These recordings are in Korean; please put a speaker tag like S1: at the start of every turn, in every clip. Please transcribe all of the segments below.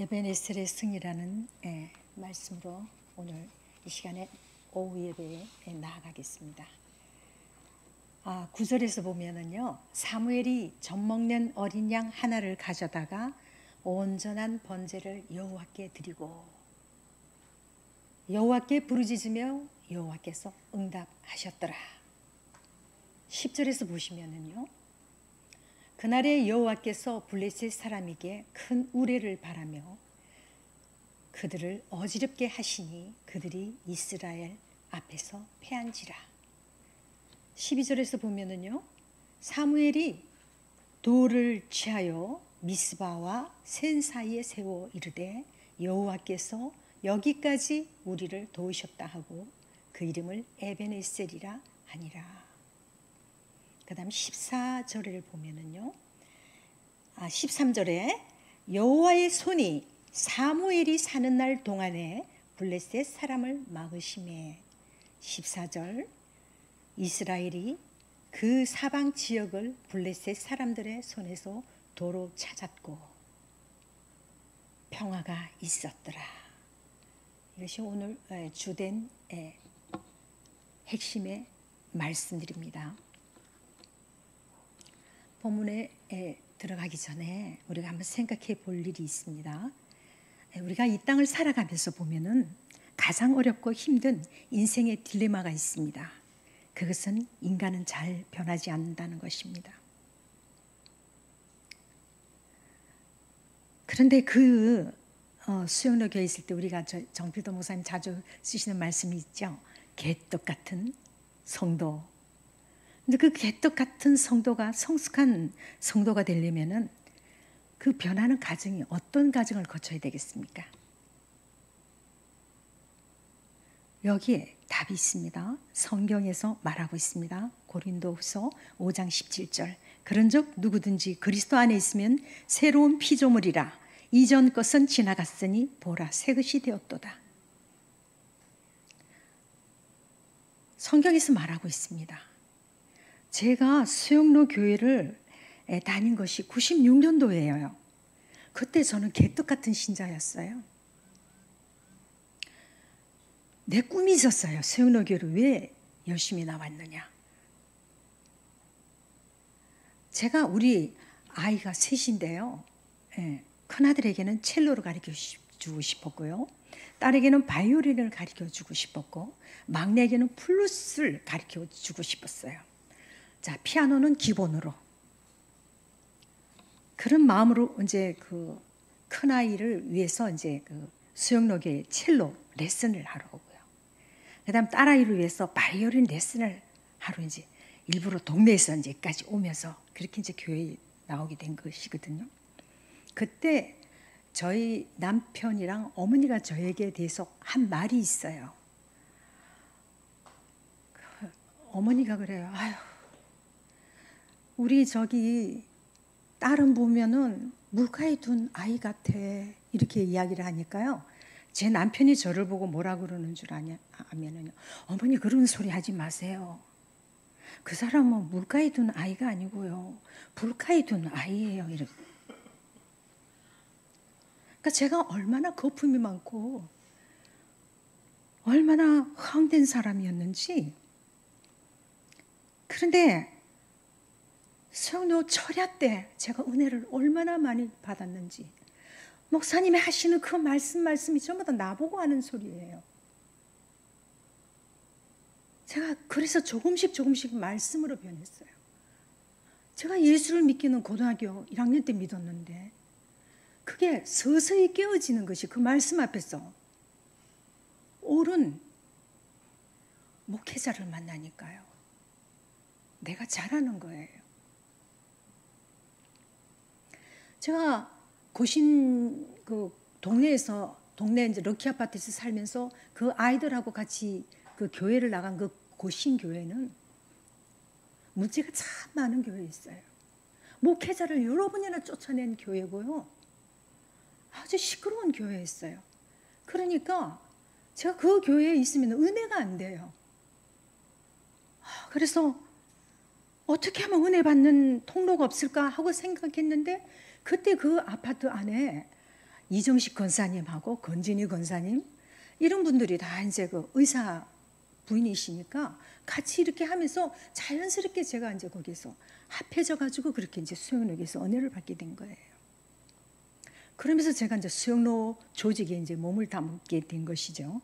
S1: 에베네셀의 승이라는 말씀으로 오늘 이 시간에 오후 예배에 나아가겠습니다. 9절에서 보면은요, 사무엘이 젖먹는 어린 양 하나를 가져다가 온전한 번제를 여호와께 드리고 여호와께 부르짖으며 여호와께서 응답하셨더라. 10절에서 보시면은요, 그날에 여호와께서 블레셋 사람에게 큰 우레를 바라며 그들을 어지럽게 하시니 그들이 이스라엘 앞에서 패한지라. 12절에서 보면은요, 사무엘이 돌을 취하여 미스바와 센 사이에 세워 이르되 여호와께서 여기까지 우리를 도우셨다 하고 그 이름을 에베네셀이라 하니라. 그 다음 14절을 보면은요, 13절에 여호와의 손이 사무엘이 사는 날 동안에 블레셋 사람을 막으심에 14절 이스라엘이 그 사방 지역을 블레셋 사람들의 손에서 도로 찾았고 평화가 있었더라. 이것이 오늘 주된 핵심의 말씀드립니다. 본문에 들어가기 전에 우리가 한번 생각해 볼 일이 있습니다. 우리가 이 땅을 살아가면서 보면은 가장 어렵고 힘든 인생의 딜레마가 있습니다. 그것은 인간은 잘 변하지 않는다는 것입니다. 그런데 수영로 교회에 있을 때 우리가 정필도 목사님 자주 쓰시는 말씀이 있죠. 개떡 같은 성도. 근데 그 개떡 같은 성도가 성숙한 성도가 되려면은 그 변하는 과정이 어떤 과정을 거쳐야 되겠습니까? 여기에 답이 있습니다. 성경에서 말하고 있습니다. 고린도후서 5장 17절. 그런즉 누구든지 그리스도 안에 있으면 새로운 피조물이라. 이전 것은 지나갔으니 보라 새 것이 되었도다. 성경에서 말하고 있습니다. 제가 수영로 교회를 다닌 것이 96년도예요. 그때 저는 개떡 같은 신자였어요. 내 꿈이 있었어요. 수영로 교회를 왜 열심히 나왔느냐. 제가 우리 아이가 셋인데요. 큰아들에게는 첼로를 가르쳐주고 싶었고요. 딸에게는 바이올린을 가르쳐주고 싶었고 막내에게는 플루스를 가르쳐주고 싶었어요. 자, 피아노는 기본으로. 그런 마음으로 이제 그 큰아이를 위해서 이제 그 수영로교에 첼로 레슨을 하러 오고요. 그 다음 딸아이를 위해서 바이올린 레슨을 하러 이제 일부러 동네에서 이제까지 오면서 그렇게 이제 교회에 나오게 된 것이거든요. 그때 저희 남편이랑 어머니가 저에게 대해서 한 말이 있어요. 어머니가 그래요. 아유, 우리 저기 딸은 보면은 물가에 둔 아이 같아. 이렇게 이야기를 하니까요. 제 남편이 저를 보고 뭐라 그러는 줄 아냐면요. 어머니 그런 소리 하지 마세요. 그 사람은 물가에 둔 아이가 아니고요. 불가에 둔 아이예요. 이렇게. 그러니까 제가 얼마나 거품이 많고 얼마나 허황된 사람이었는지. 그런데 수영로 철야 때 제가 은혜를 얼마나 많이 받았는지 목사님이 하시는 그 말씀이 전부 다 나보고 하는 소리예요. 제가 그래서 조금씩 말씀으로 변했어요. 제가 예수를 믿기는 고등학교 1학년 때 믿었는데 그게 서서히 깨어지는 것이 그 말씀 앞에서 옳은 목회자를 만나니까요. 내가 잘하는 거예요. 제가 고신 그 동네 이제 럭키 아파트에서 살면서 그 아이들하고 같이 그 교회를 나간 그 고신 교회는 문제가 참 많은 교회였어요. 목회자를 여러 번이나 쫓아낸 교회고요. 아주 시끄러운 교회였어요. 그러니까 제가 그 교회에 있으면 은혜가 안 돼요. 그래서 어떻게 하면 은혜 받는 통로가 없을까 하고 생각했는데 그때 그 아파트 안에 이정식 권사님하고 건진이 권사님 이런 분들이 다 이제 그 의사 부인이시니까 같이 이렇게 하면서 자연스럽게 제가 이제 거기서 합해져 가지고 그렇게 이제 수영록에서 은혜를 받게 된 거예요. 그러면서 제가 이제 수영록 조직에 이제 몸을 담게 된 것이죠.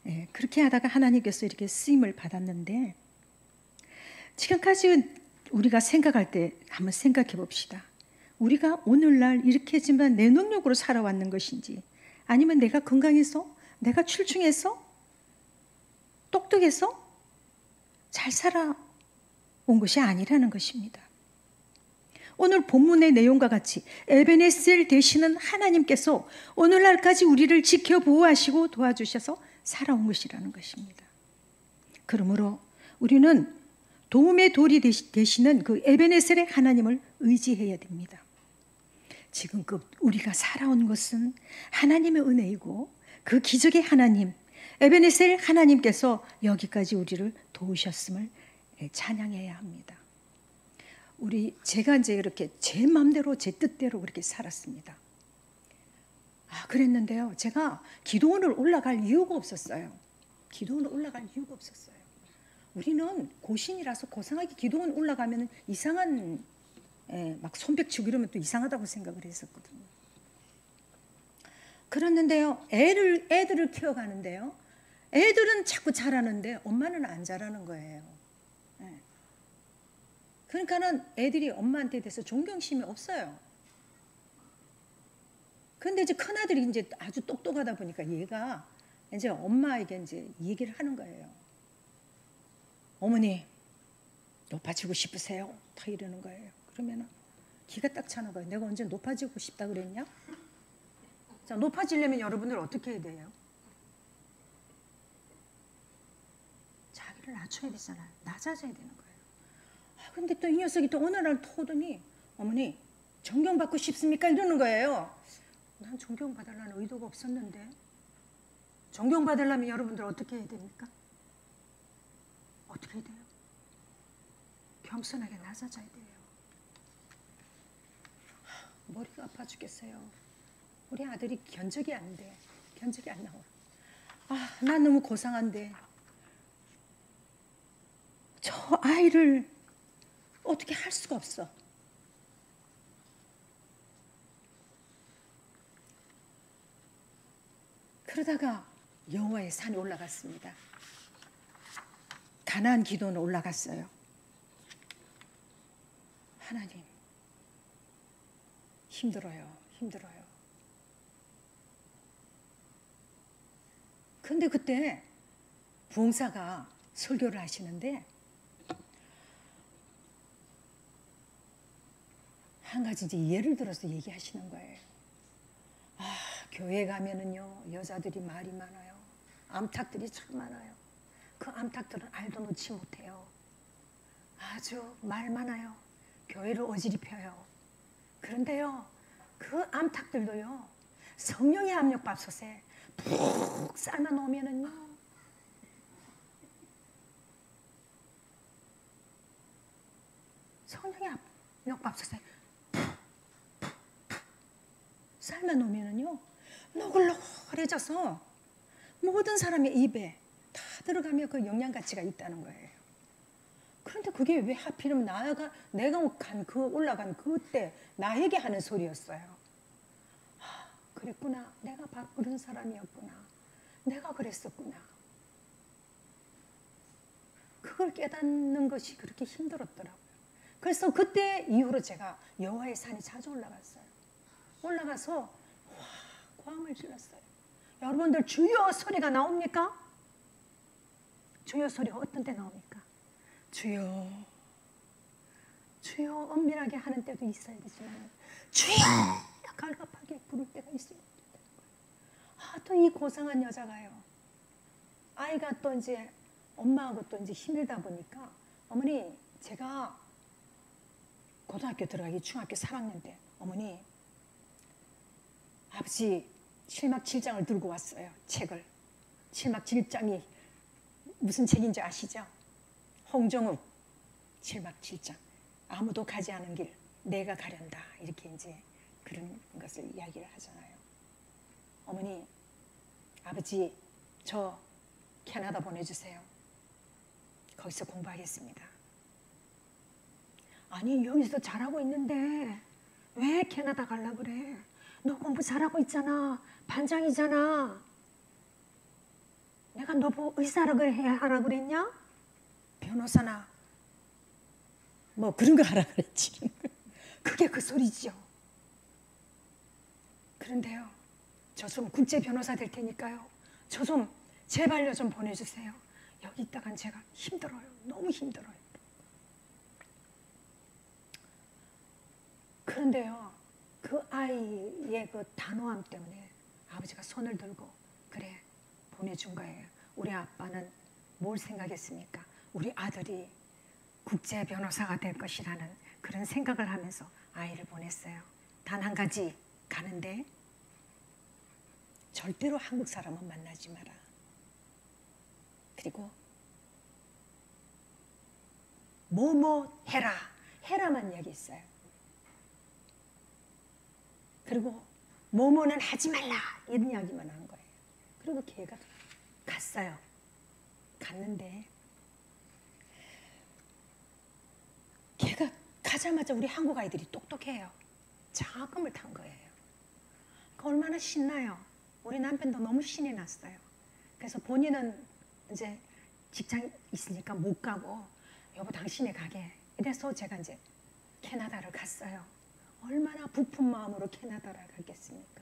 S1: 예, 그렇게 하다가 하나님께서 이렇게 쓰임을 받았는데 지금까지 우리가 생각할 때 한번 생각해 봅시다. 우리가 오늘날 이렇게 했지만 내 능력으로 살아왔는 것인지 아니면 내가 건강해서 내가 출중해서 똑똑해서 잘 살아온 것이 아니라는 것입니다. 오늘 본문의 내용과 같이 에베네셀 되시는 하나님께서 오늘날까지 우리를 지켜 보호하시고 도와주셔서 살아온 것이라는 것입니다. 그러므로 우리는 도움의 돌이 되시는 그 에베네셀의 하나님을 의지해야 됩니다. 지금 우리가 살아온 것은 하나님의 은혜이고 그 기적의 하나님 에베네셀 하나님께서 여기까지 우리를 도우셨음을 찬양해야 합니다. 제가 이제 이렇게 제 마음대로 제 뜻대로 그렇게 살았습니다. 그랬는데요. 제가 기도원을 올라갈 이유가 없었어요. 기도원을 올라갈 이유가 없었어요. 우리는 고신이라서 고상하게 기도원 올라가면 이상한 막 손뼉치고 이러면 또 이상하다고 생각을 했었거든요. 그랬는데요. 애들을 키워가는데요. 애들은 자꾸 잘하는데 엄마는 안 잘하는 거예요. 그러니까는 애들이 엄마한테 대해서 존경심이 없어요. 근데 이제 큰아들이 이제 아주 똑똑하다 보니까 얘가 이제 엄마에게 이제 얘기를 하는 거예요. 어머니, 높아지고 싶으세요? 다 이러는 거예요. 그러면은 기가 딱 차는 거예요. 내가 언제 높아지고 싶다 그랬냐? 자, 높아지려면 여러분들 어떻게 해야 돼요? 자기를 낮춰야 되잖아요. 낮아져야 되는 거예요. 근데 또 이 녀석이 또 어느 날 토더니 어머니 존경받고 싶습니까? 이러는 거예요. 난 존경받으려는 의도가 없었는데 존경받으려면 여러분들 어떻게 해야 됩니까? 어떻게 해야 돼요? 겸손하게 낮아져야 돼요. 머리가 아파 죽겠어요. 우리 아들이 견적이 안 돼. 견적이 안 나와. 난 너무 고상한데 저 아이를 어떻게 할 수가 없어. 그러다가 여호와의 산에 올라갔습니다. 가나안 기도는 올라갔어요. 하나님, 힘들어요. 근데 그때 부흥사가 설교를 하시는데 한 가지 이제 예를 들어서 얘기하시는 거예요. 교회 가면은요 여자들이 말이 많아요. 암탉들이 참 많아요. 그 암탉들은 알도 놓지 못해요. 아주 말 많아요. 교회를 어지럽혀요. 그런데요 그 암탉들도요 성령의 압력밥솥에 푹 삶아 놓으면은요 성령의 압력밥솥에 삶아 놓으면은요 노글노글해져서 모든 사람의 입에 다 들어가며 그 영양 가치가 있다는 거예요. 그런데 그게 왜 하필이면 내가 올라간 그때 나에게 하는 소리였어요. 그랬구나. 내가 그런 사람이었구나. 내가 그랬었구나. 그걸 깨닫는 것이 그렇게 힘들었더라고요. 그래서 그때 이후로 제가 여호와의 산에 자주 올라갔어요. 올라가서 고함을 질렀어요. 여러분들 주여 소리가 나옵니까? 주여 소리가 어떤 때 나옵니까? 주여 엄밀하게 하는 때도 있어야 되지만 주여 갈급하게 부를 때가 있어요. 또 이 고상한 여자가요. 아이가 또 이제 엄마하고 또 이제 힘들다 보니까 어머니 제가 고등학교 들어가기 중학교 3학년 때 어머니 아버지 칠막 7장을 들고 왔어요. 책을. 칠막 7장이 무슨 책인지 아시죠? 홍정욱 칠막 7장. 아무도 가지 않은 길 내가 가련다. 이렇게 이제 그런 것을 이야기를 하잖아요. 어머니, 아버지, 저 캐나다 보내주세요. 거기서 공부하겠습니다. 아니, 여기서 잘하고 있는데 왜 캐나다 가려고 그래? 너 공부 잘하고 있잖아. 반장이잖아. 내가 너 보고 의사라고 하라 그랬냐? 변호사나 뭐 그런 거 하라 그랬지. 그게 그 소리죠. 그런데요, 저 좀 국제 변호사 될 테니까요, 저 좀 제발요 좀 보내주세요. 여기 있다간 제가 힘들어요. 너무 힘들어요. 그런데요, 그 아이의 그 단호함 때문에 아버지가 손을 들고 그래 보내준 거예요. 우리 아빠는 뭘 생각했습니까? 우리 아들이 국제 변호사가 될 것이라는 그런 생각을 하면서 아이를 보냈어요. 단 한 가지, 가는데 절대로 한국 사람은 만나지 마라. 그리고 뭐뭐 해라, 해라만 얘기했어요. 그리고 뭐뭐는 하지 말라 이런 이야기만 한 거예요. 그리고 걔가 갔어요. 갔는데 걔가 가자마자 우리 한국 아이들이 똑똑해요. 장학금을 탄 거예요. 얼마나 신나요. 우리 남편도 너무 신이 났어요. 그래서 본인은 이제 직장 있으니까 못 가고 여보 당신이 가게. 이래서 제가 이제 캐나다를 갔어요. 얼마나 부푼 마음으로 캐나다를 갔겠습니까?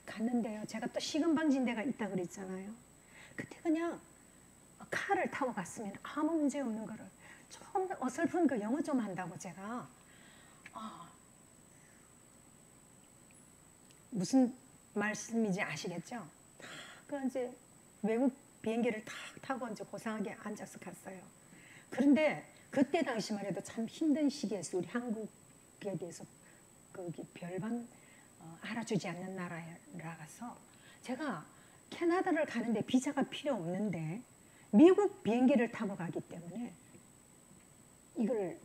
S1: 갔는데요, 제가 또 식은방진 데가 있다 그랬잖아요. 그때 그냥 카를 타고 갔으면 아무 문제 없는 거를 좀 어설픈 그 영어 좀 한다고 제가 무슨 말씀인지 아시겠죠? 그 이제 외국 비행기를 탁 타고 이제 고상하게 앉아서 갔어요. 그런데 그때 당시만 해도 참 힘든 시기였어요. 우리 한국에 대해서 거기 별반 알아주지 않는 나라라서 제가 캐나다를 가는데 비자가 필요 없는데 미국 비행기를 타고 가기 때문에 이걸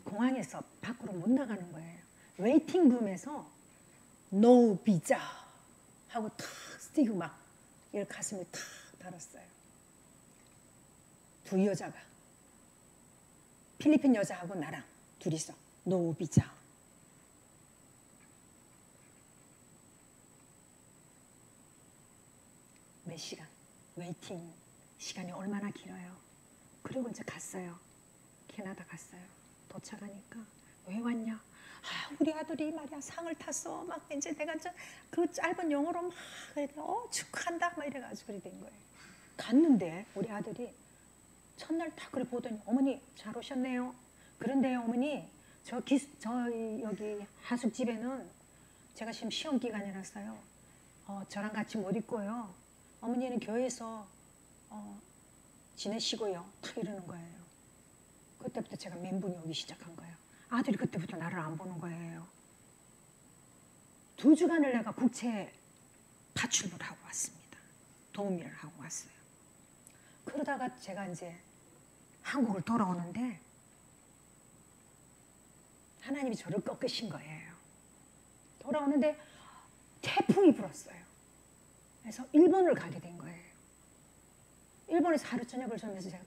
S1: 공항에서 밖으로 못 나가는 거예요. 웨이팅룸에서 no 비자 하고 탁 스티그 막 이렇게 가슴에 탁 달았어요. 두 여자가 필리핀 여자하고 나랑 둘이서 no 비자. 몇 시간 웨이팅 시간이 얼마나 길어요. 그리고 이제 갔어요. 캐나다 갔어요. 도착하니까 왜 왔냐? 아, 우리 아들이 말이야 상을 탔어. 막 이제 내가 그 짧은 영어로 막 축하한다 막 이래가지고 그래 된 거예요. 갔는데 우리 아들이 첫날 딱 그래 보더니 어머니 잘 오셨네요. 그런데요 어머니 저 여기 하숙집에는 제가 지금 시험 기간이라서요. 저랑 같이 못 있고요. 어머니는 교회에서 지내시고요. 딱 이러는 거예요. 그때부터 제가 멘붕이 오기 시작한 거예요. 아들이 그때부터 나를 안 보는 거예요. 2주간을 내가 국채 파출부를 하고 왔습니다. 도우미를 하고 왔어요. 그러다가 제가 이제 한국을 돌아오는데 하나님이 저를 꺾으신 거예요. 돌아오는데 태풍이 불었어요. 그래서 일본을 가게 된 거예요. 일본에서 하루 저녁을 전해서 제가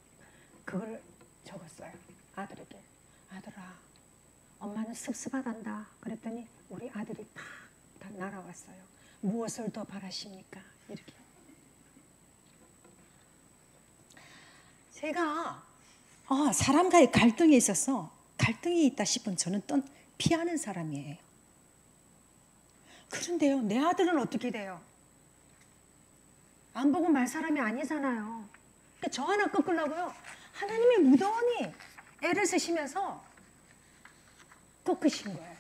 S1: 그걸 적었어요. 아들에게. 아들아, 엄마는 습습하단다. 그랬더니 우리 아들이 다 날아왔어요. 무엇을 더 바라십니까? 이렇게. 제가 사람과의 갈등이 있어서 갈등이 있다 싶으면 저는 피하는 사람이에요. 그런데요, 내 아들은 어떻게 돼요? 안 보고 말 사람이 아니잖아요. 그러니까 저 하나 꺾으려고요. 하나님이 무던히 애를 쓰시면서 꺾으신 거예요.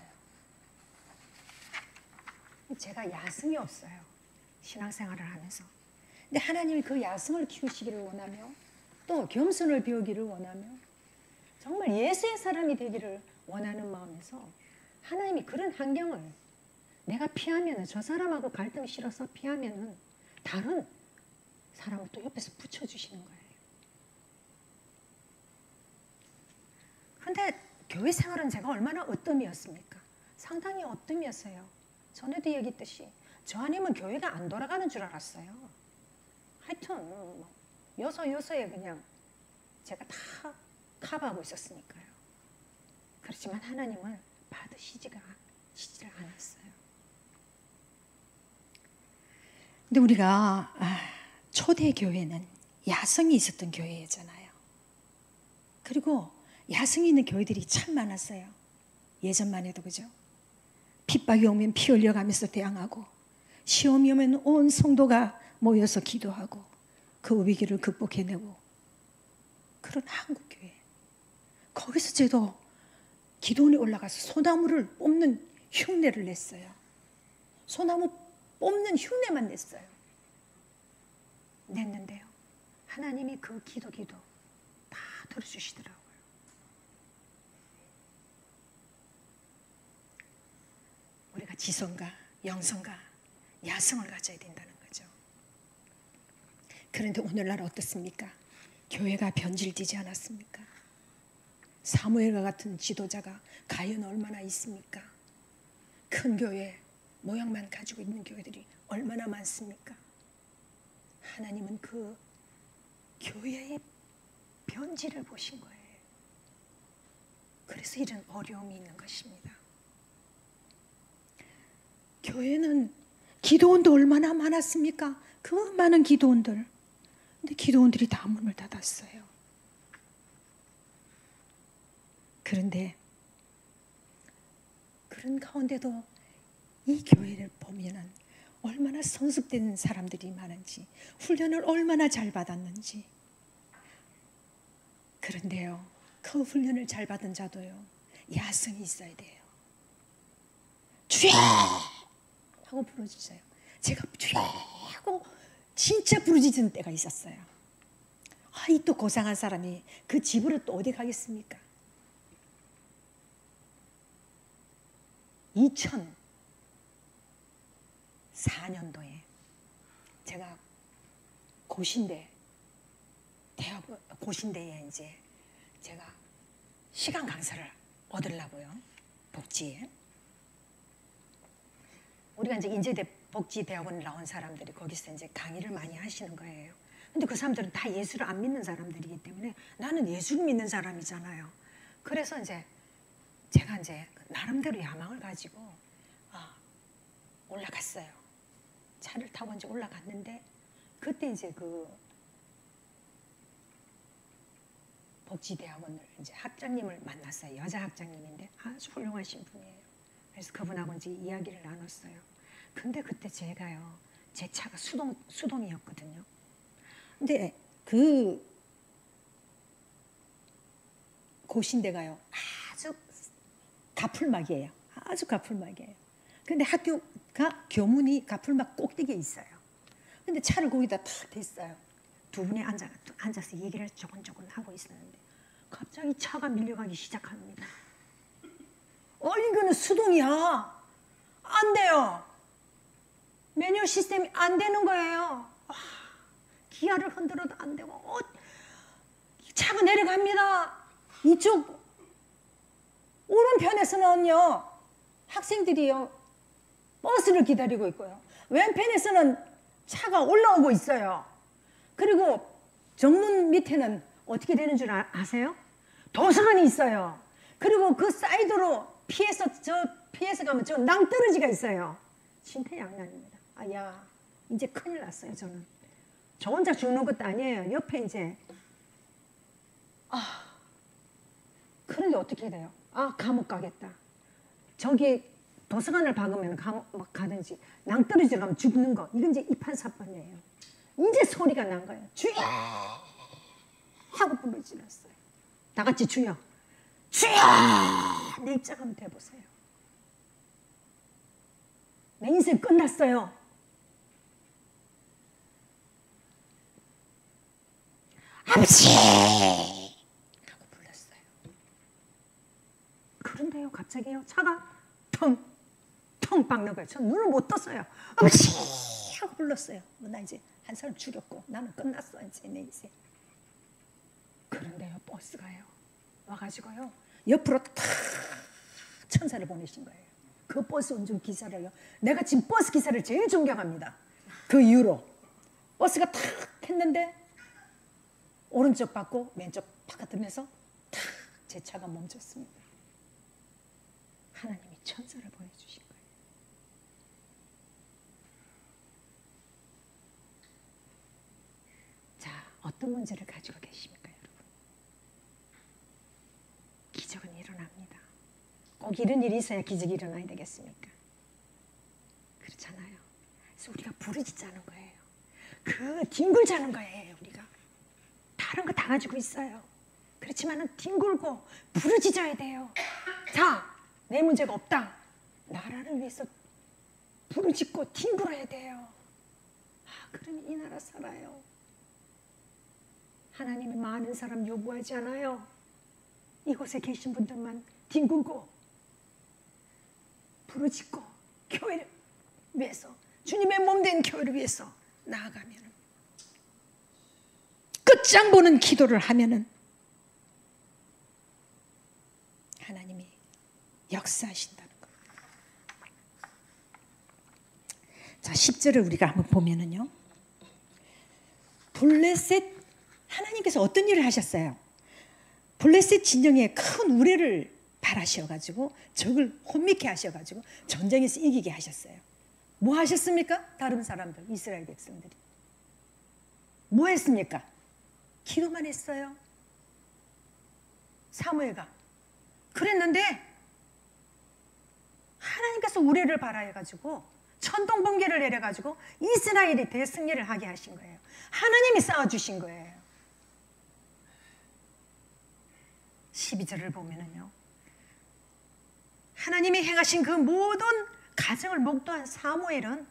S1: 제가 야성이 없어요. 신앙생활을 하면서. 근데 하나님이 그 야성을 키우시기를 원하며 또 겸손을 배우기를 원하며 정말 예수의 사람이 되기를 원하는 마음에서 하나님이 그런 환경을 내가 피하면 저 사람하고 갈등 싫어서 피하면 다른 사람을 또 옆에서 붙여주시는 거예요. 그런데 교회 생활은 제가 얼마나 으뜸이었습니까? 상당히 으뜸이었어요. 전에도 얘기했듯이 저 아니면 교회가 안 돌아가는 줄 알았어요. 하여튼 요소요소에 그냥 제가 다 커버하고 있었으니까요. 그렇지만 하나님을 받으시지를 않았어요. 근데 우리가 초대 교회는 야성이 있었던 교회였잖아요. 그리고 야성이 있는 교회들이 참 많았어요. 예전만 해도 그죠? 핍박이 오면 피 흘려가면서 대항하고, 시험이 오면 온 성도가 모여서 기도하고 그 위기를 극복해내고, 그런 한국교회. 거기서 저도 기도원에 올라가서 소나무를 뽑는 흉내를 냈어요. 소나무 뽑는 흉내만 냈어요. 냈는데요, 하나님이 그 기도 다 들어주시더라고요. 우리가 지성과 영성과 야성을 가져야 된다는 거죠. 그런데 오늘날 어떻습니까? 교회가 변질되지 않았습니까? 사무엘과 같은 지도자가 과연 얼마나 있습니까? 큰 교회 모양만 가지고 있는 교회들이 얼마나 많습니까? 하나님은 그 교회의 변질을 보신 거예요. 그래서 이런 어려움이 있는 것입니다. 교회는 기도원도 얼마나 많았습니까? 그 많은 기도원들. 근데 기도원들이 다 문을 닫았어요. 그런데 그런 가운데도 이 교회를 보면은 얼마나 성숙된 사람들이 많은지, 훈련을 얼마나 잘 받았는지. 그런데요, 그 훈련을 잘 받은 자도요, 야성이 있어야 돼요. 주여! 하고 부르짖어요. 제가 주여! 하고 진짜 부르짖은 때가 있었어요. 이 또 고상한 사람이 그 집으로 또 어디 가겠습니까? 2004년도에 제가 고신대에 이제 제가 시간 강사를 얻으려고요. 복지에. 우리가 이제 인제대 복지대학원 나온 사람들이 거기서 이제 강의를 많이 하시는 거예요. 근데 그 사람들은 다 예수를 안 믿는 사람들이기 때문에 나는 예수를 믿는 사람이잖아요. 그래서 이제 제가 이제 나름대로 야망을 가지고 올라갔어요. 차를 타고 이제 올라갔는데, 그때 이제 그 복지대학원을 이제 학장님을 만났어요. 여자 학장님인데 아주 훌륭하신 분이에요. 그래서 그분하고 이제 이야기를 나눴어요. 근데 그때 제가요, 제 차가 수동이었거든요. 근데 그 고신대가요, 아주 가풀막이에요. 아주 가풀막이에요. 근데 학교가 교문이 가풀막 꼭대기에 있어요. 근데 차를 거기다 탁 댔어요. 두 분이 앉아서 얘기를 조곤조곤 하고 있었는데 갑자기 차가 밀려가기 시작합니다. 이거는 수동이야. 안 돼요. 매뉴얼 시스템이 안 되는 거예요. 기아를 흔들어도 안 되고 차가 내려갑니다. 이쪽 오른편에서는요, 학생들이요 버스를 기다리고 있고요, 왼편에서는 차가 올라오고 있어요. 그리고 정문 밑에는 어떻게 되는 줄 아세요? 도서관이 있어요. 그리고 그 사이드로 피해서 가면 저 낭떠러지가 있어요. 진퇴양난입니다. 야, 이제 큰일 났어요. 저는 저 혼자 죽는 것도 아니에요. 옆에 이제 그런데 어떻게 돼요? 감옥 가겠다. 저기 도서관을 박으면 감옥 가든지 낭떠러지 가면 죽는 거. 이건 이제 이판사판이에요. 이제 소리가 난 거예요. 주여! 하고 부르짖었어요. 다 같이 주여! 주여! 내 입장 한번 대보세요. 내 인생 끝났어요. 아버지! 하고 불렀어요. 그런데요, 갑자기요, 차가 텅 박는 거예요. 전 눈을 못 떴어요. 아버지! 하고 불렀어요. 나 이제 한 사람 죽였고 나는 끝났어, 이제 내 인생. 그런데요, 버스가요 와가지고요 옆으로 탁 천사를 보내신 거예요. 그 버스 운전기사를요. 내가 지금 버스 기사를 제일 존경합니다. 그 이후로 버스가 탁 했는데 오른쪽 받고 왼쪽 바깥으면서 탁 제 차가 멈췄습니다. 하나님이 천사를 보내주신 거예요. 자, 어떤 문제를 가지고 계십니까, 여러분? 기적은 일어납니다. 꼭 이런 일이 있어야 기적이 일어나야 되겠습니까? 그렇잖아요. 그래서 우리가 부르짖자는 거예요. 그 뒹굴자는 거예요. 우리가 다른 거 다 가지고 있어요. 그렇지만은 뒹굴고 부르짖어야 돼요. 자, 내 문제가 없다. 나라를 위해서 부르짖고 뒹굴어야 돼요. 그러니 이 나라 살아요. 하나님이 많은 사람 요구하지 않아요. 이곳에 계신 분들만 뒹굴고 부르짖고 교회를 위해서, 주님의 몸된 교회를 위해서 나아가면, 끝장 보는 기도를 하면은 하나님이 역사하신다는 겁니다. 자, 10절을 우리가 한번 보면은요, 블레셋, 하나님께서 어떤 일을 하셨어요? 블레셋 진영에 큰 우레를 발하셔가지고 적을 혼미케 하셔가지고 전쟁에서 이기게 하셨어요. 뭐 하셨습니까? 다른 사람들, 이스라엘 백성들이 뭐 했습니까? 기도만 했어요. 사무엘가 그랬는데 하나님께서 우레를 발하여가지고 천둥번개를 내려가지고 이스라엘이 대승리를 하게 하신 거예요. 하나님이 쌓아주신 거예요. 12절을 보면은요, 하나님이 행하신 그 모든 가정을 목도한 사무엘은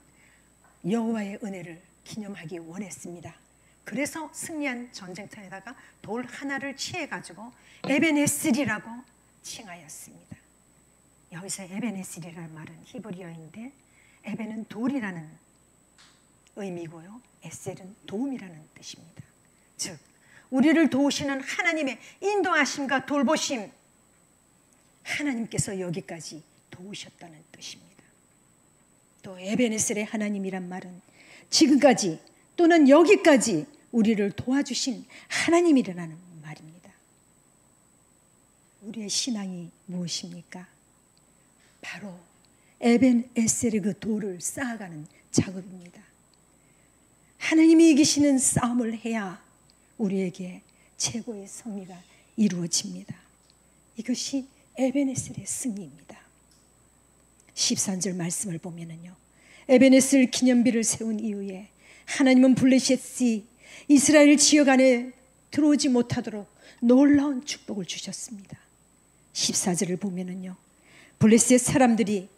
S1: 여호와의 은혜를 기념하기 원했습니다. 그래서 승리한 전쟁터에다가 돌 하나를 취해가지고 에벤에슬이라고 칭하였습니다. 여기서 에벤에슬이라는 말은 히브리어인데, 에벤은 돌이라는 의미고요, 에셀은 도움이라는 뜻입니다. 즉 우리를 도우시는 하나님의 인도하심과 돌보심, 하나님께서 여기까지 도우셨다는 뜻입니다. 또 에벤에셀의 하나님이란 말은 지금까지 또는 여기까지 우리를 도와주신 하나님이라는 말입니다. 우리의 신앙이 무엇입니까? 바로 에벤에셀의 그 돌을 쌓아가는 작업입니다. 하나님이 이기시는 싸움을 해야 우리에게 최고의 승리가 이루어집니다. 이것이 에벤에셀의 승리입니다. 13절 말씀을 보면은요, 에벤에셀 기념비를 세운 이후에 하나님은 블레셋이 이스라엘 지역 안에 들어오지 못하도록 놀라운 축복을 주셨습니다. 14절을 보면은요, 블레셋 사람들이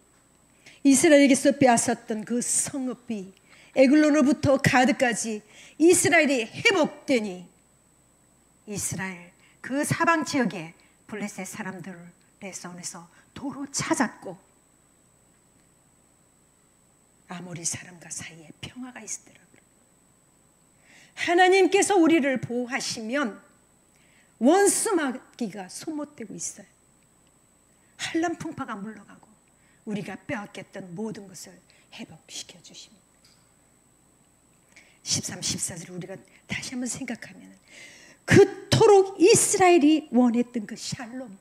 S1: 이스라엘에게서 빼앗았던 그 성읍이 에글론으로부터 가드까지 이스라엘이 회복되니 이스라엘 그 사방 지역에 블레셋 사람들의 손에서 도로 찾았고 아모리 사람과 사이에 평화가 있더라고요. 하나님께서 우리를 보호하시면 원수마귀가 소못되고 있어요. 한란 풍파가 물러가고 우리가 빼앗겼던 모든 것을 회복시켜 주십니다. 13, 14절 우리가 다시 한번 생각하면 그토록 이스라엘이 원했던 그 샬롬,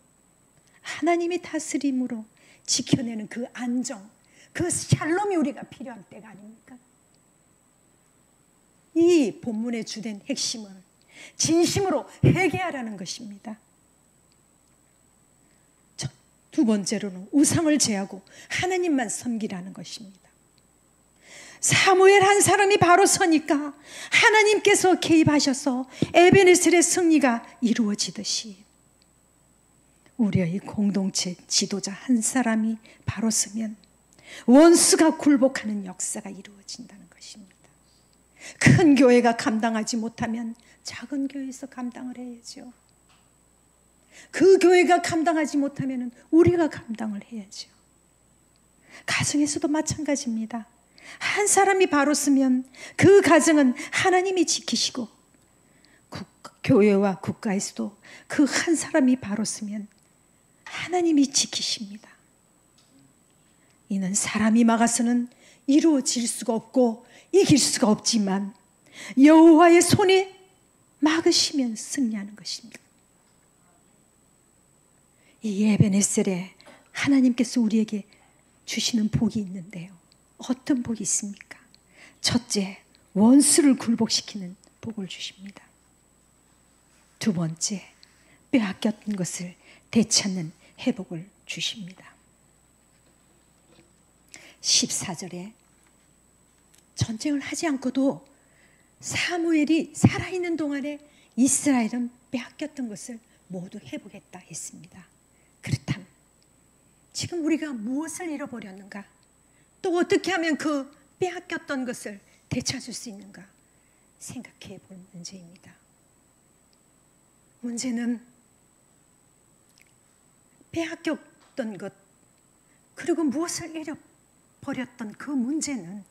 S1: 하나님이 다스림으로 지켜내는 그 안정, 그 샬롬이 우리가 필요한 때가 아닙니까? 이 본문의 주된 핵심은 진심으로 회개하라는 것입니다. 두 번째로는 우상을 제하고 하나님만 섬기라는 것입니다. 사무엘 한 사람이 바로 서니까 하나님께서 개입하셔서 에벤에셀의 승리가 이루어지듯이 우리의 공동체 지도자 한 사람이 바로 서면 원수가 굴복하는 역사가 이루어진다는 것입니다. 큰 교회가 감당하지 못하면 작은 교회에서 감당을 해야죠. 그 교회가 감당하지 못하면 우리가 감당을 해야죠. 가정에서도 마찬가지입니다. 한 사람이 바로 서면 그 가정은 하나님이 지키시고 교회와 국가에서도 그 한 사람이 바로 서면 하나님이 지키십니다. 이는 사람이 막아서는 이루어질 수가 없고 이길 수가 없지만 여호와의 손이 막으시면 승리하는 것입니다. 이 에베네셀에 하나님께서 우리에게 주시는 복이 있는데요. 어떤 복이 있습니까? 첫째, 원수를 굴복시키는 복을 주십니다. 두 번째, 빼앗겼던 것을 되찾는 회복을 주십니다. 14절에 전쟁을 하지 않고도 사무엘이 살아있는 동안에 이스라엘은 빼앗겼던 것을 모두 회복했다 했습니다. 그렇다면 지금 우리가 무엇을 잃어버렸는가? 또 어떻게 하면 그 빼앗겼던 것을 되찾을 수 있는가? 생각해 볼 문제입니다. 문제는 빼앗겼던 것, 그리고 무엇을 잃어버렸던 그 문제는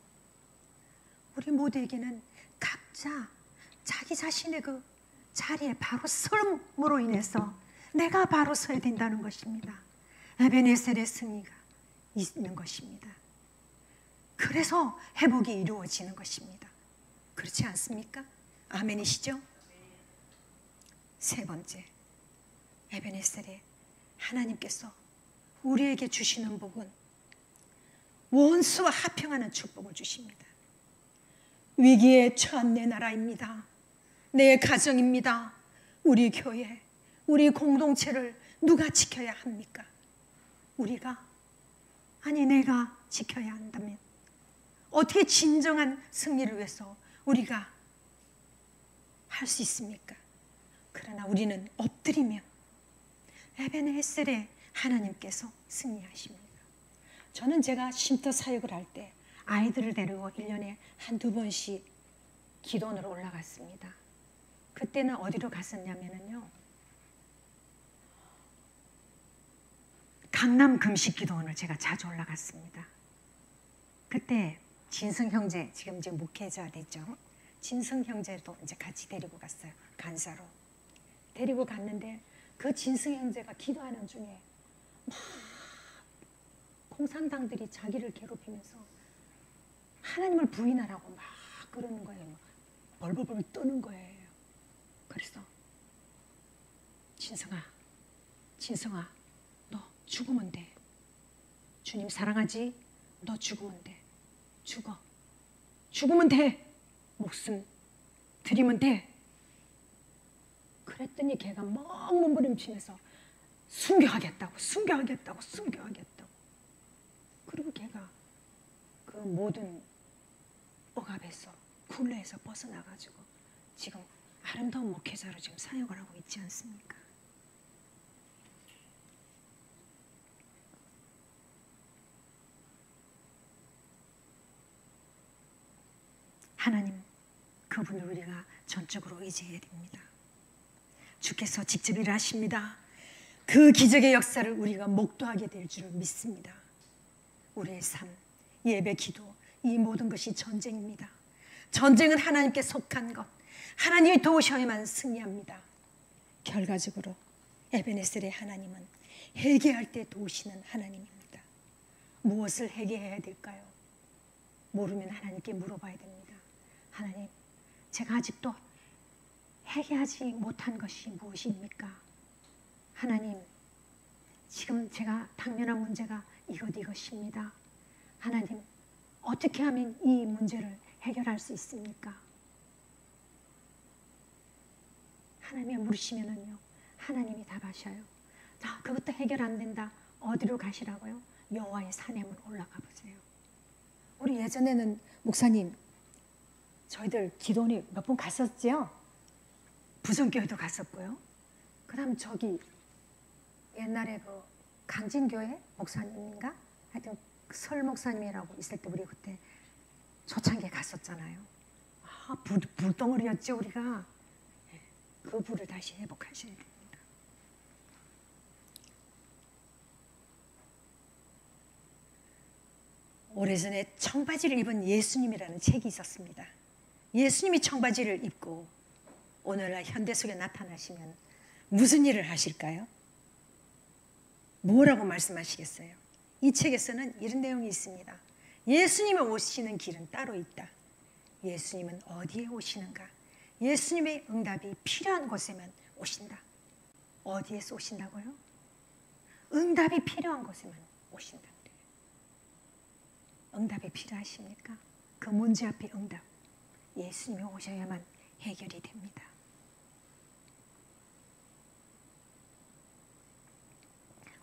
S1: 우리 모두에게는 각자 자기 자신의 그 자리에 바로 설음으로 인해서 내가 바로 서야 된다는 것입니다. 에베네셀의 승리가 있는 것입니다. 그래서 회복이 이루어지는 것입니다. 그렇지 않습니까? 아멘이시죠? 세 번째, 에베네셀에 하나님께서 우리에게 주시는 복은 원수와 화평하는 축복을 주십니다. 위기에 처한 내 나라입니다. 내 가정입니다. 우리 교회, 우리 공동체를 누가 지켜야 합니까? 우리가? 아니, 내가 지켜야 한다면 어떻게 진정한 승리를 위해서 우리가 할 수 있습니까? 그러나 우리는 엎드리면 에베네셀에 하나님께서 승리하십니다. 저는 제가 쉼터 사역을 할 때 아이들을 데리고 1년에 한두 번씩 기도원으로 올라갔습니다. 그때는 어디로 갔었냐면요, 강남 금식기도원을 제가 자주 올라갔습니다. 그때 진성 형제, 지금 이제 목회자 됐죠. 진성 형제도 이제 같이 데리고 갔어요. 간사로 데리고 갔는데 그 진성 형제가 기도하는 중에 막 공산당들이 자기를 괴롭히면서 하나님을 부인하라고 막 그러는 거예요. 막 벌벌벌 떠는 거예요. 그래서 진성아, 너 죽으면 돼. 주님 사랑하지? 너 죽으면 돼. 죽으면 돼. 목숨 드리면 돼. 그랬더니 걔가 막 몸부림치면서 순교하겠다고. 그리고 걔가 그 모든 억압에서, 굴레에서 벗어나가지고 지금 아름다운 목회자로 지금 사역을 하고 있지 않습니까? 하나님, 그분을 우리가 전적으로 의지해야 됩니다. 주께서 직접 일하십니다. 그 기적의 역사를 우리가 목도하게 될 줄 믿습니다. 우리의 삶, 예배, 기도, 이 모든 것이 전쟁입니다. 전쟁은 하나님께 속한 것, 하나님이 도우셔야만 승리합니다. 결과적으로 에베네셀의 하나님은 회개할 때 도우시는 하나님입니다. 무엇을 회개해야 될까요? 모르면 하나님께 물어봐야 됩니다. 하나님, 제가 아직도 회개하지 못한 것이 무엇입니까? 하나님, 지금 제가 당면한 문제가 이것입니다. 하나님, 어떻게 하면 이 문제를 해결할 수 있습니까? 하나님이 물으시면은요, 하나님이 답하셔요. 그것도 해결 안 된다. 어디로 가시라고요? 여호와의 산에 올라가 보세요. 우리 예전에는 목사님, 저희들 기도원이 몇 번 갔었지요? 부성교회도 갔었고요. 그 다음 저기 옛날에 그 강진교회 목사님인가? 하여튼 설 목사님이라고 있을 때 우리 그때 초창기에 갔었잖아요. 불덩어리였죠 우리가. 그 불을 다시 회복하셔야 됩니다. 오래전에 청바지를 입은 예수님이라는 책이 있었습니다. 예수님이 청바지를 입고 오늘날 현대 속에 나타나시면 무슨 일을 하실까요? 뭐라고 말씀하시겠어요? 이 책에서는 이런 내용이 있습니다. 예수님이 오시는 길은 따로 있다. 예수님은 어디에 오시는가? 예수님의 응답이 필요한 곳에만 오신다. 어디에서 오신다고요? 응답이 필요한 곳에만 오신다. 응답이 필요하십니까? 그 문제 앞에 응답, 예수님이 오셔야만 해결이 됩니다.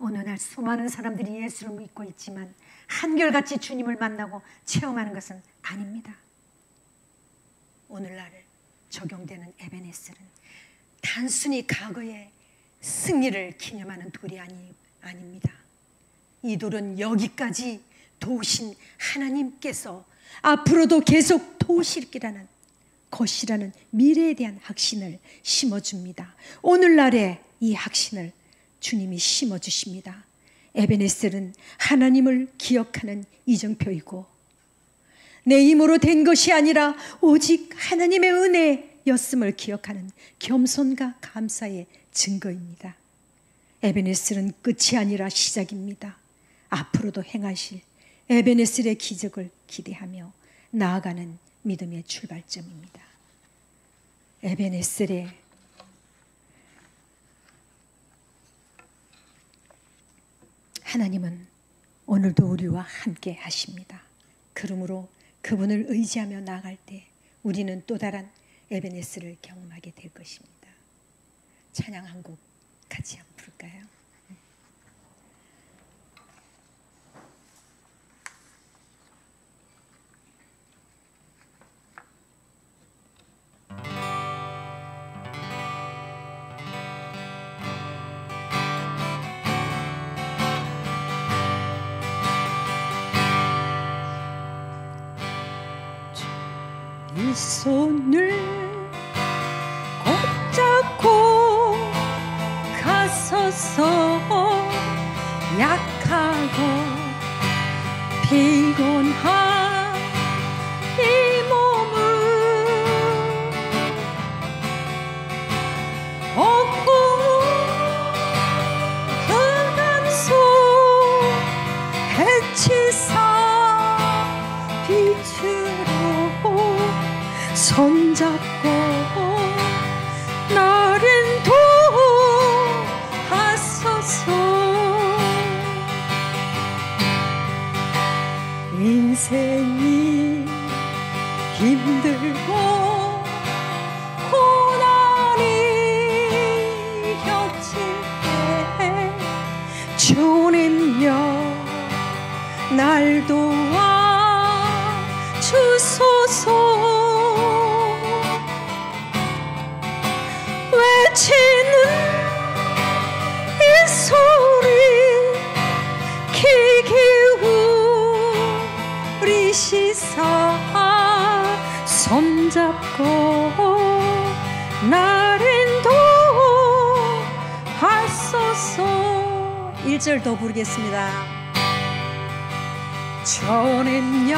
S1: 오늘날 수많은 사람들이 예수를 믿고 있지만 한결같이 주님을 만나고 체험하는 것은 아닙니다. 오늘날 적용되는 에베네셀은 단순히 과거의 승리를 기념하는 돌이 아닙니다. 이 돌은 여기까지 도우신 하나님께서 앞으로도 계속 도우실 것이라는 미래에 대한 확신을 심어줍니다. 오늘날의 이 확신을 주님이 심어주십니다. 에베네셀은 하나님을 기억하는 이정표이고 내 힘으로 된 것이 아니라 오직 하나님의 은혜였음을 기억하는 겸손과 감사의 증거입니다. 에베네셀은 끝이 아니라 시작입니다. 앞으로도 행하실 에베네셀의 기적을 기대하며 나아가는 믿음의 출발점입니다. 에베네셀의 하나님은 오늘도 우리와 함께 하십니다. 그러므로 그분을 의지하며 나아갈 때 우리는 또 다른 에베네셀을 경험하게 될 것입니다. 찬양 한 곡 같이 한번 부를까요? 이 손을 꼭 잡고 가서서 약하고 피곤한 이 몸을 얻고 흑암속 해치사 빛으로 손잡고 나를 도하소서. 인생이 힘들고 고난이 겹칠 때 주님여 날 도와 주소서. 외치는 이 소리 귀 기울이시사 손잡고 나를 인도하소서. 1절 더 부르겠습니다. 저는요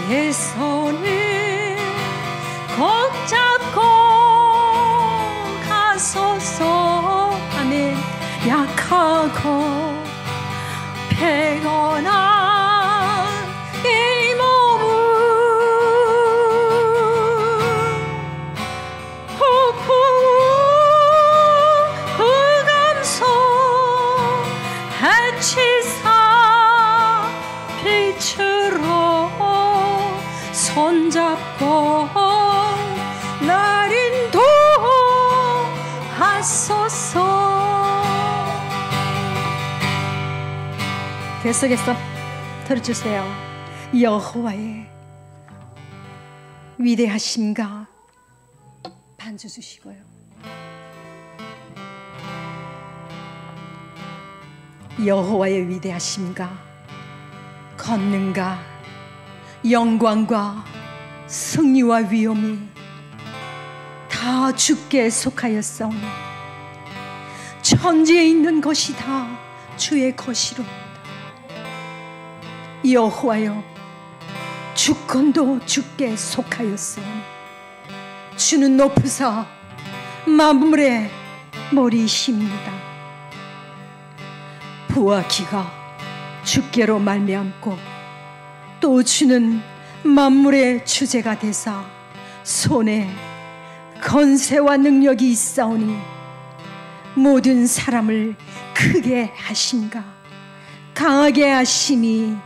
S1: 의 손을 꼭 잡고 가소서. 아멘. 약하고 피곤한 이 몸을 흑암속 해치사 빛으로 손잡고 날 인도하소서. 계속해서 들어주세요. 여호와의 위대하심과 반주 주시고요. 여호와의 위대하심과 권능과 영광과 승리와 위엄이 다 주께 속하였사오니 천지에 있는 것이 다 주의 것이로다. 여호와여 주권도 주께 속하였사오니 주는 높으사 만물의 머리이십니다. 부와 기가 주께로 말미암고 또 주는 만물의 주제가 되사 손에 권세와 능력이 있사오니 모든 사람을 크게 하심과 강하게 하심이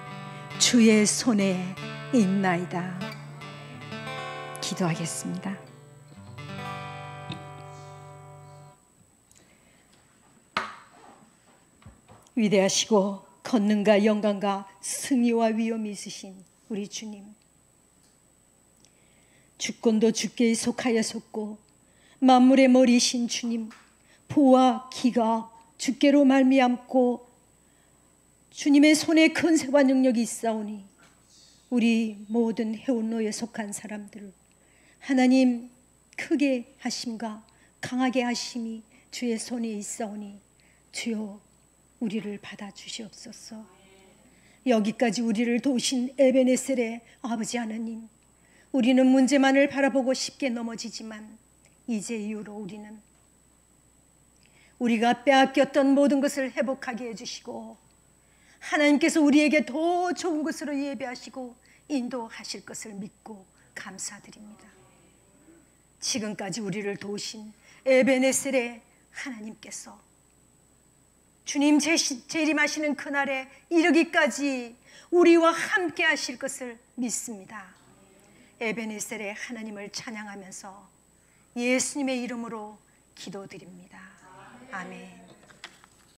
S1: 주의 손에 있나이다. 기도하겠습니다. 위대하시고 권능과 영광과 승리와 위엄이 있으신 우리 주님, 주권도 주께 속하였었고 만물의 머리이신 주님, 보와 기가 주께로 말미암고 주님의 손에 권세와 능력이 있사오니 우리 모든 해운로에 속한 사람들 하나님 크게 하심과 강하게 하심이 주의 손에 있사오니 주여 우리를 받아주시옵소서. 여기까지 우리를 도우신 에베네셀의 아버지 하나님, 우리는 문제만을 바라보고 쉽게 넘어지지만 이제 이후로 우리는 우리가 빼앗겼던 모든 것을 회복하게 해주시고 하나님께서 우리에게 더 좋은 것으로 예배하시고 인도하실 것을 믿고 감사드립니다. 지금까지 우리를 도우신 에베네셀의 하나님께서 주님 재림하시는 그날에 이르기까지 우리와 함께 하실 것을 믿습니다. 에베네셀의 하나님을 찬양하면서 예수님의 이름으로 기도드립니다. 아멘.